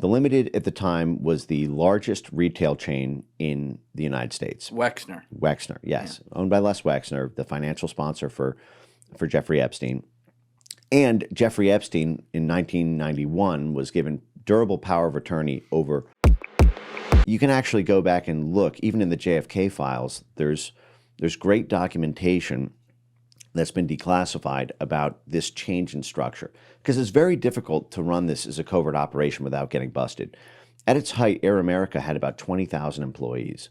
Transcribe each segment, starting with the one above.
The Limited at the time was the largest retail chain in the United States. Wexner. Wexner, yes. Yeah. Owned by Les Wexner, the financial sponsor for Jeffrey Epstein. And Jeffrey Epstein in 1991 was given durable power of attorney over. You can actually go back and look, even in the JFK files, there's great documentation that's been declassified about this change in structure. Because it's very difficult to run this as a covert operation without getting busted. At its height, Air America had about 20,000 employees.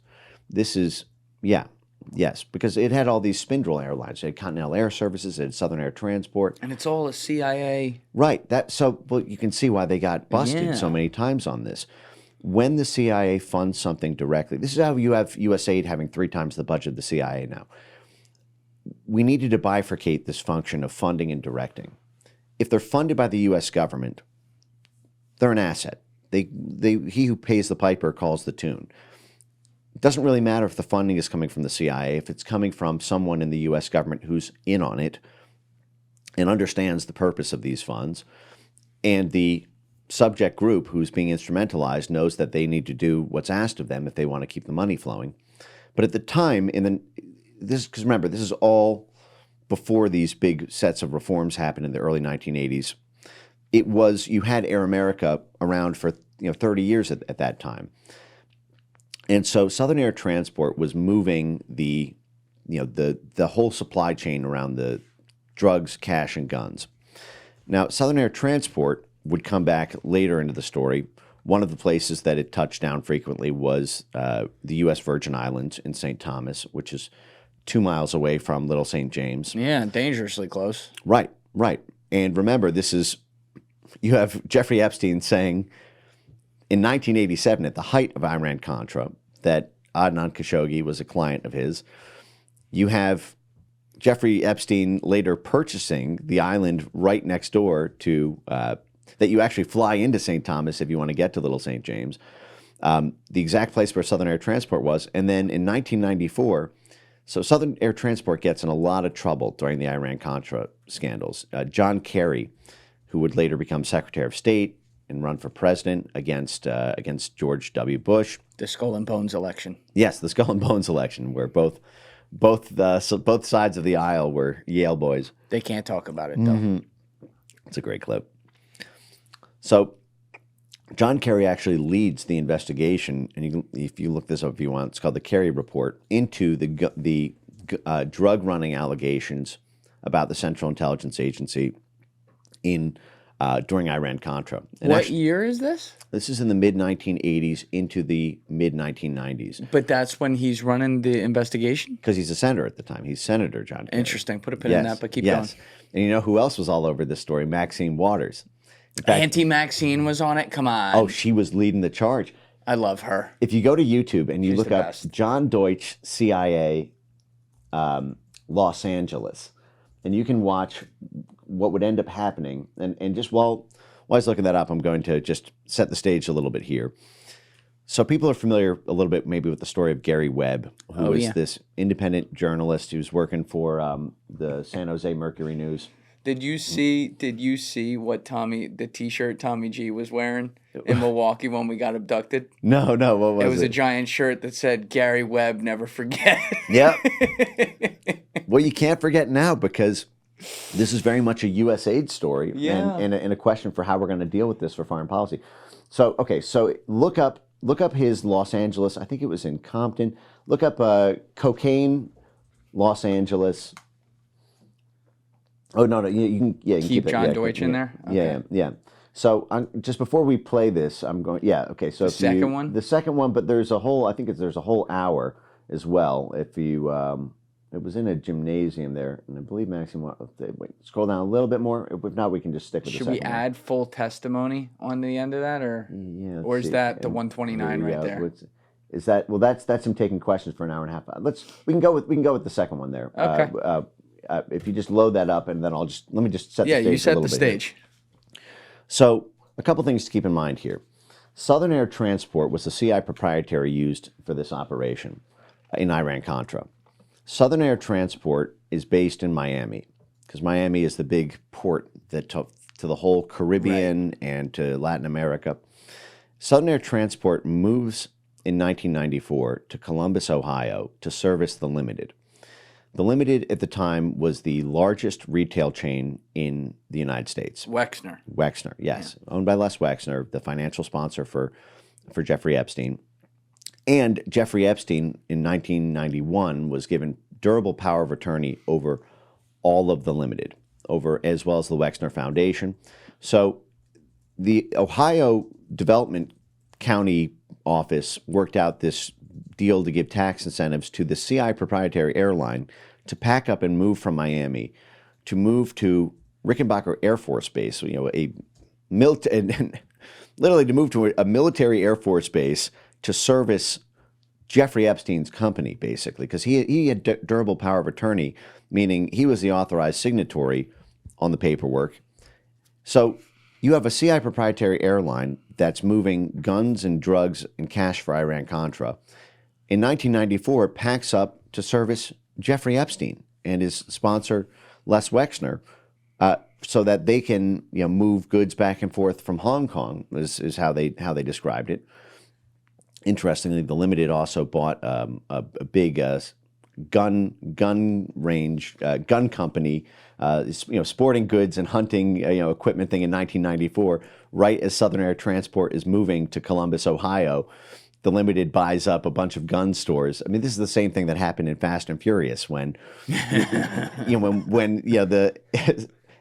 This is, yes, because it had all these spindle airlines. It had Continental Air Services, it had Southern Air Transport. And it's all a CIA. Right. Well, you can see why they got busted so many times on this. When the CIA funds something directly, this is how you have USAID having 3 times the budget of the CIA now. We needed to bifurcate this function of funding and directing. If they're funded by the U.S. government, they're an asset. He who pays the piper calls the tune. It doesn't really matter if the funding is coming from the CIA, if it's coming from someone in the U.S. government who's in on it and understands the purpose of these funds, and the subject group who's being instrumentalized knows that they need to do what's asked of them if they want to keep the money flowing. But at the time, because remember, this is all before these big sets of reforms happened in the early 1980s. You had Air America around for 30 years at that time. And so Southern Air Transport was moving the whole supply chain around the drugs, cash, and guns. Now, Southern Air Transport would come back later into the story. One of the places that it touched down frequently was the U.S. Virgin Islands in St. Thomas, which is 2 miles away from Little St. James. Yeah, dangerously close. Right. And remember, you have Jeffrey Epstein saying in 1987, at the height of Iran-Contra, that Adnan Khashoggi was a client of his. You have Jeffrey Epstein later purchasing the island right next door to, that you actually fly into St. Thomas if you want to get to Little St. James, the exact place where Southern Air Transport was. And then in 1994, so Southern Air Transport gets in a lot of trouble during the Iran-Contra scandals. John Kerry, who would later become Secretary of State and run for president against George W. Bush. The Skull and Bones election. Yes, the Skull and Bones election, where both sides of the aisle were Yale boys. They can't talk about it, though. Mm-hmm. It's a great clip. So John Kerry actually leads the investigation, and if you look this up if you want, it's called the Kerry Report, into the drug running allegations about the Central Intelligence Agency during Iran-Contra. What year is this? This is in the mid-1980s into the mid-1990s. But that's when he's running the investigation? Because he's a senator at the time. He's Senator John Kerry. Interesting. Put a pin in that, but keep going. And you know who else was all over this story? Maxine Waters. In fact, Auntie Maxine was on it? Come on. Oh, she was leading the charge. I love her. If you go to YouTube and you look up John Deutch, CIA, Los Angeles, and you can watch what would end up happening. And just while I was looking that up, I'm going to just set the stage a little bit here. So people are familiar a little bit maybe with the story of Gary Webb, who was this independent journalist who's working for the San Jose Mercury News. Did you see what the T-shirt Tommy G was wearing in Milwaukee when we got abducted? No, what was it? It was a giant shirt that said Gary Webb, never forget. Yep. Well, you can't forget now because this is very much a USAID story and a question for how we're going to deal with this for foreign policy. So, okay, so look up his Los Angeles, I think it was in Compton. Look up cocaine, Los Angeles. Oh, no, you can keep John Deutch in there? Okay. Yeah. So just before we play this, I'm going, okay. So the second one? The second one, but there's a whole hour as well. If you, it was in a gymnasium there, and I believe Maxine, wait, scroll down a little bit more. If not, we can just stick with the second one. Should we add full testimony on the end of that, or is that the 129 right there? Is that, well, that's him taking questions for an hour and a half. We can go with the second one there. Okay. If you just load that up, and then let me just set the stage. Yeah, you set a little the bit stage. Here. So a couple things to keep in mind here. Southern Air Transport was the CI proprietary used for this operation in Iran-Contra. Southern Air Transport is based in Miami because Miami is the big port that to the whole Caribbean and to Latin America. Southern Air Transport moves in 1994 to Columbus, Ohio, to service the Limited. The Limited at the time was the largest retail chain in the United States. Wexner. Wexner, yes. Yeah. Owned by Les Wexner, the financial sponsor for Jeffrey Epstein. And Jeffrey Epstein in 1991 was given durable power of attorney over all of the Limited, as well as the Wexner Foundation. So the Ohio Development County office worked out this deal to give tax incentives to the CI proprietary airline to pack up and move from Miami, to move to Rickenbacker Air Force Base, literally to move to a military Air Force base to service Jeffrey Epstein's company, basically, because he had durable power of attorney, meaning he was the authorized signatory on the paperwork. So you have a CI proprietary airline that's moving guns and drugs and cash for Iran-Contra. In 1994, it packs up to service Jeffrey Epstein and his sponsor, Les Wexner, so that they can move goods back and forth from Hong Kong, is how they described it. Interestingly, the Limited also bought a big gun range, gun company, sporting goods and hunting equipment thing in 1994, right as Southern Air Transport is moving to Columbus, Ohio. The Limited buys up a bunch of gun stores. I mean, this is the same thing that happened in Fast and Furious when, when the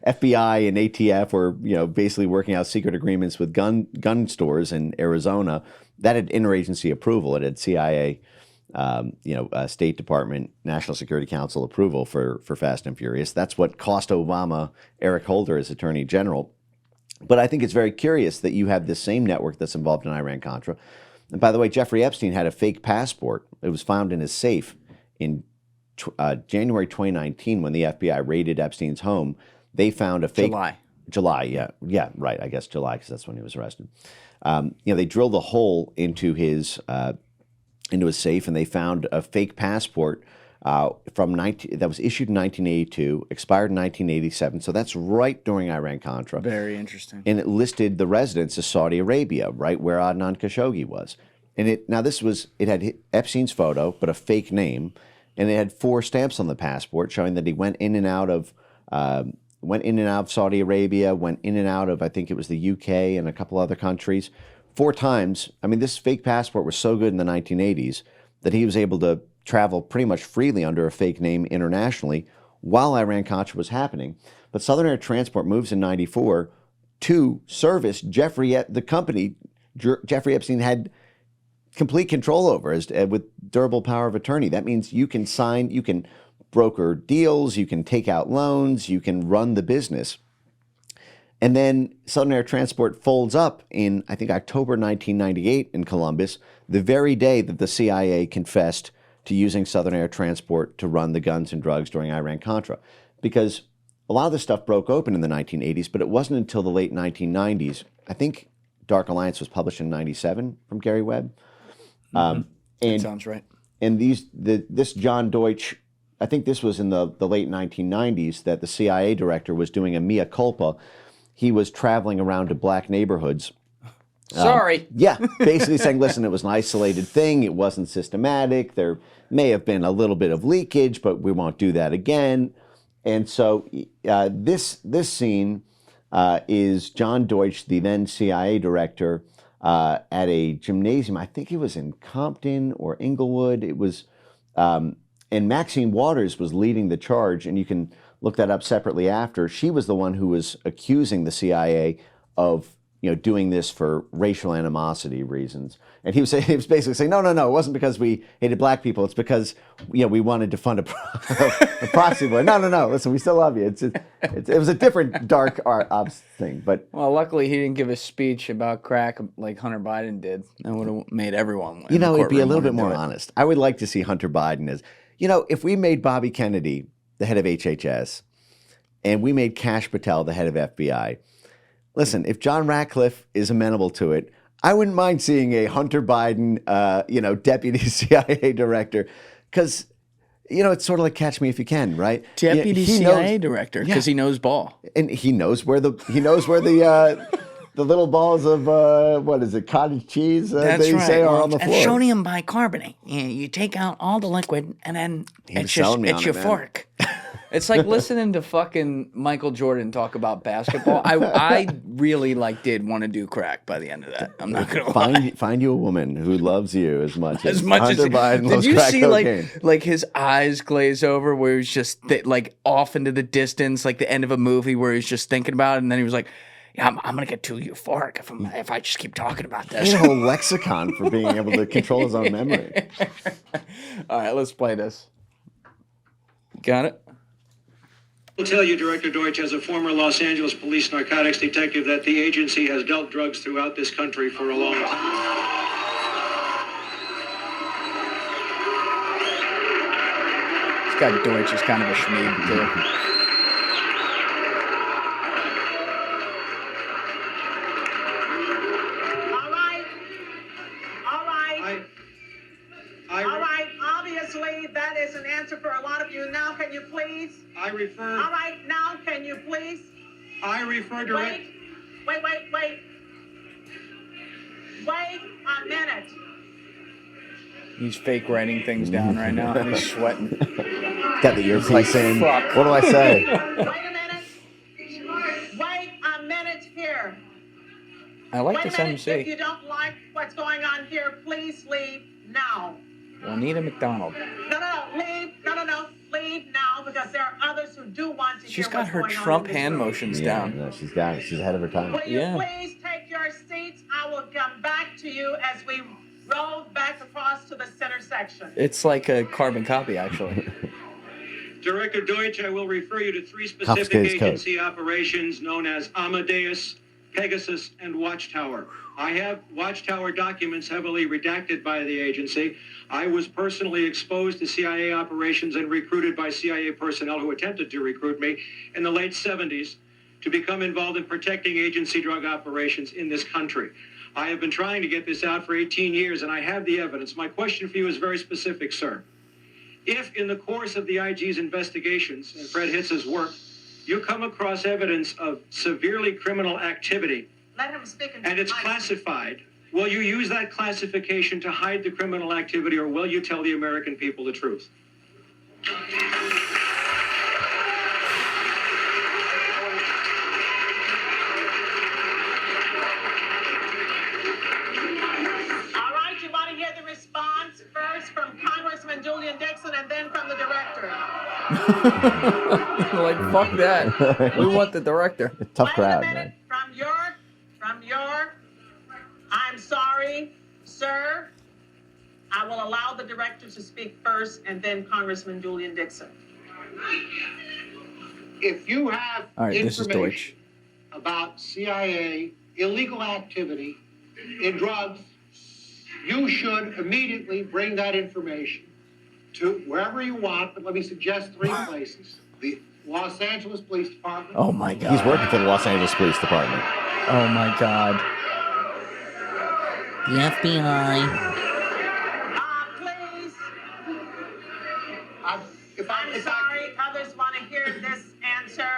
FBI and ATF were, basically working out secret agreements with gun stores in Arizona. That had interagency approval. It had CIA, State Department, National Security Council approval for Fast and Furious. That's what cost Obama Eric Holder as Attorney General. But I think it's very curious that you have this same network that's involved in Iran-Contra. And by the way, Jeffrey Epstein had a fake passport. It was found in his safe in January 2019 when the FBI raided Epstein's home. They found a fake... July, yeah, right. I guess July, because that's when he was arrested. They drilled a hole into his safe, and they found a fake passport that was issued in 1982, expired in 1987. So that's right during Iran-Contra. Very interesting. And it listed the residence as Saudi Arabia, right where Adnan Khashoggi was. And it had Epstein's photo, but a fake name, and it had 4 stamps on the passport showing that he went in and out of Saudi Arabia, went in and out of, I think it was the UK and a couple other countries, 4 times. I mean, this fake passport was so good in the 1980s that he was able to travel pretty much freely under a fake name internationally while Iran-Contra was happening. But Southern Air Transport moves in 94 to service the company Jeffrey Epstein had complete control over with durable power of attorney. That means you can broker deals, you can take out loans, you can run the business. And then Southern Air Transport folds up in, I think, October 1998 in Columbus, the very day that the CIA confessed to using Southern Air Transport to run the guns and drugs during Iran-Contra. Because a lot of this stuff broke open in the 1980s, but it wasn't until the late 1990s. I think Dark Alliance was published in 97 from Gary Webb. That sounds right. And this John Deutch, I think this was in the late 1990s, that the CIA director was doing a mea culpa. He was traveling around to black neighborhoods. Sorry. Basically saying, listen, it was an isolated thing. It wasn't systematic. There may have been a little bit of leakage, but we won't do that again. And so this scene is John Deutch, the then CIA director, at a gymnasium. I think it was in Compton or Inglewood. It was, and Maxine Waters was leading the charge, and you can look that up separately after. She was the one who was accusing the CIA of doing this for racial animosity reasons. And he was basically saying, no, it wasn't because we hated black people. It's because we wanted to fund a proxy war. No, listen, we still love you. It was a different dark ops thing. But well, luckily he didn't give a speech about crack like Hunter Biden did. That would have made everyone win. It'd be a little bit more honest. I would like to see Hunter Biden as, if we made Bobby Kennedy the head of HHS and we made Kash Patel the head of FBI, listen, if John Ratcliffe is amenable to it, I wouldn't mind seeing a Hunter Biden, deputy CIA director, because, it's sort of like Catch Me If You Can, right? Deputy CIA director, because he knows ball, and he knows where the the little balls of what is it, cottage cheese? That's they right. say are Well, on the floor. and sodium bicarbonate. You take out all the liquid, and then it's your fork. It's like listening to fucking Michael Jordan talk about basketball. I really did want to do crack by the end of that. I'm not gonna lie. Find you a woman who loves you as much as Hunter Biden did loves you crack see cocaine. like his eyes glaze over where he was just off into the distance, like the end of a movie where he's just thinking about it, and then he was like, "Yeah, I'm gonna get too euphoric if I just keep talking about this." He had a whole lexicon for being able to control his own memory. All right, let's play this. Got it? I will tell you, Director Deutch, as a former Los Angeles police narcotics detective, that the agency has dealt drugs throughout this country for a long time. This guy Deutch is kind of a schmeed, too. All right, obviously that is an answer for a lot of you. Now can you please? I refer... All right, now can you please? I refer direct... Wait a minute. He's fake writing things down right now. He's sweating. Got the earpiece in. Fuck. What do I say? Wait a minute here. I like Wait this a minute. MC. If you don't like what's going on here, please leave now. Juanita McDonald. No, leave. No, leave now, because there are others who do want to hear She's got what's her going on Trump in this hand room. motions Yeah, down. no, she's got it. She's ahead of her time. Will you Yeah. please take your seats? I will come back to you as we roll back across to the center section. It's like a carbon copy, actually. Director Deutch, I will refer you to three specific Confiscates code. agency operations known as Amadeus, Pegasus, and Watchtower. I have Watchtower documents heavily redacted by the agency. I was personally exposed to CIA operations and recruited by CIA personnel who attempted to recruit me in the late 70s to become involved in protecting agency drug operations in this country. I have been trying to get this out for 18 years, and I have the evidence. My question for you is very specific, sir. If in the course of the IG's investigations and Fred Hitz's work, you come across evidence of severely criminal activity, Let him speak. and it's classified, will you use that classification to hide the criminal activity, or will you tell the American people the truth? All right, you want to hear the response first from Congressman Julian Dixon and then from the director. Like, fuck that. We want the director. Tough Wait crowd, a minute. man. From your, I'm sorry, sir. I will allow the director to speak first and then Congressman Julian Dixon. If you have All right, this is information Deutch. about CIA illegal activity in drugs, you should immediately bring that information to wherever you want, but let me suggest three places. The Los Angeles Police Department. Oh, my God. He's working for the Los Angeles Police Department. Oh, my God. The FBI. Please. If I'm sorry. Others want to hear this answer.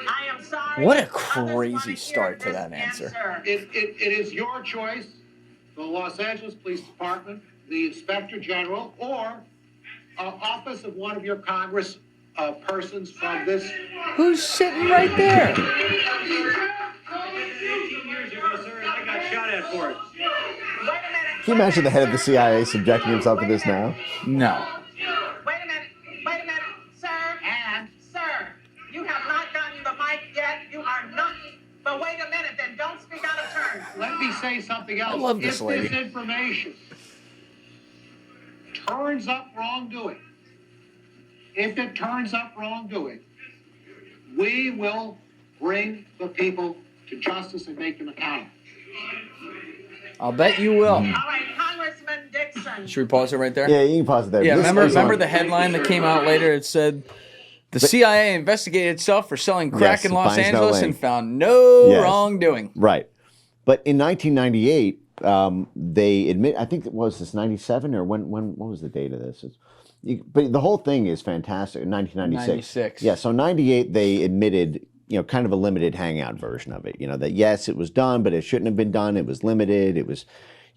I am sorry. What a Others wanna crazy hear start to this that answer. It is your choice, the Los Angeles Police Department, the Inspector General, or office of one of your Congress persons from this. Who's sitting right there? 18 years ago, sir, and I got shot at for it. Wait a minute. Can you imagine the head of the CIA subjecting himself to this now? No. Wait a minute, sir. And sir, you have not gotten the mic yet. You are not. But wait a minute, then don't speak out of turn. Let me say something else. I love this lady. If this information turns up wrongdoing, we will bring the people to justice and make them accountable. I'll bet you will. All right, Congressman Dixon. Should we pause it right there? Yeah, you can pause it there. Yeah, This remember is on- the headline that came out later? It said, the CIA investigated itself for selling crack Yes, in Los finds no Angeles link. and found no Yes. wrongdoing. Right. But in 1998, they admit, I think it was this 97 or what was the date of this? But the whole thing is fantastic. 1996. 96. Yeah, so 98, they admitted kind of a limited hangout version of it. That yes, it was done, but it shouldn't have been done. It was limited. It was,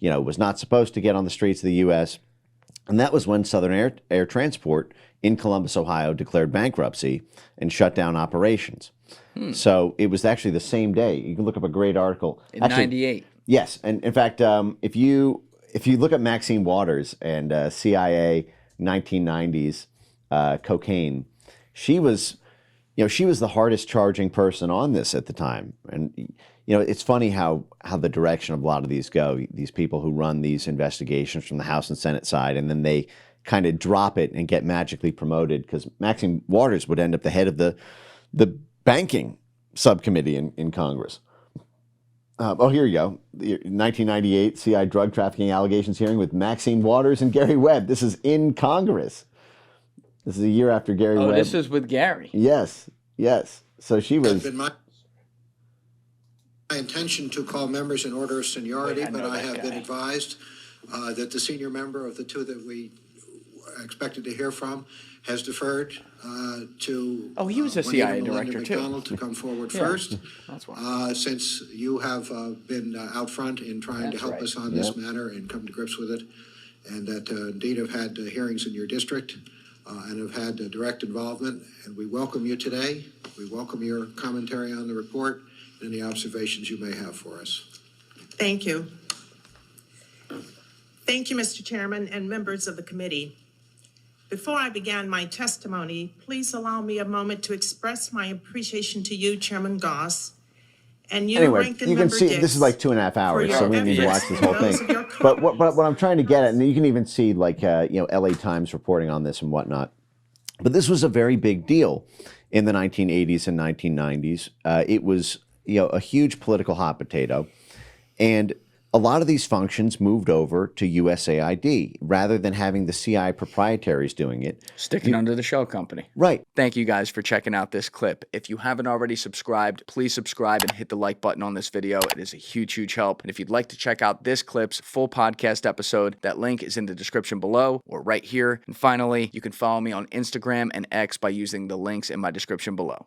was not supposed to get on the streets of the U.S. And that was when Southern Air Transport in Columbus, Ohio, declared bankruptcy and shut down operations. So it was actually the same day. You can look up a great article. In 98. Yes, and in fact, if you look at Maxine Waters and CIA 1990s cocaine, she was the hardest charging person on this at the time. And it's funny how the direction of a lot of these go. These people who run these investigations from the House and Senate side, and then they kind of drop it and get magically promoted, because Maxine Waters would end up the head of the banking subcommittee in Congress. Here you go. The 1998 CI drug trafficking allegations hearing with Maxine Waters and Gary Webb. This is in Congress. This is a year after Gary Webb. Oh, this is with Gary. Yes. So she was. It's been my intention to call members in order of seniority, but I have been advised that the senior member of the two that we expected to hear from has deferred to. Oh, he was a CIA director too. McDonald to come forward first. That's why. Since you have been out front in trying to help us on this matter and come to grips with it, and that indeed have had hearings in your district and have had direct involvement, and we welcome you today. We welcome your commentary on the report and any observations you may have for us. Thank you. Thank you, Mr. Chairman and members of the committee. Before I begin my testimony, please allow me a moment to express my appreciation to you, Chairman Goss, and you, Anyway, Ranking you can Member see Dix, this is like 2.5 hours, so we need to watch this whole thing. But what I'm trying to get at, and you can even see like LA Times reporting on this and whatnot. But this was a very big deal in the 1980s and 1990s. It was a huge political hot potato, and a lot of these functions moved over to USAID rather than having the CI proprietaries doing it. Sticking under the shell company. Right. Thank you guys for checking out this clip. If you haven't already subscribed, please subscribe and hit the like button on this video. It is a huge, huge help. And if you'd like to check out this clip's full podcast episode, that link is in the description below or right here. And finally, you can follow me on Instagram and X by using the links in my description below.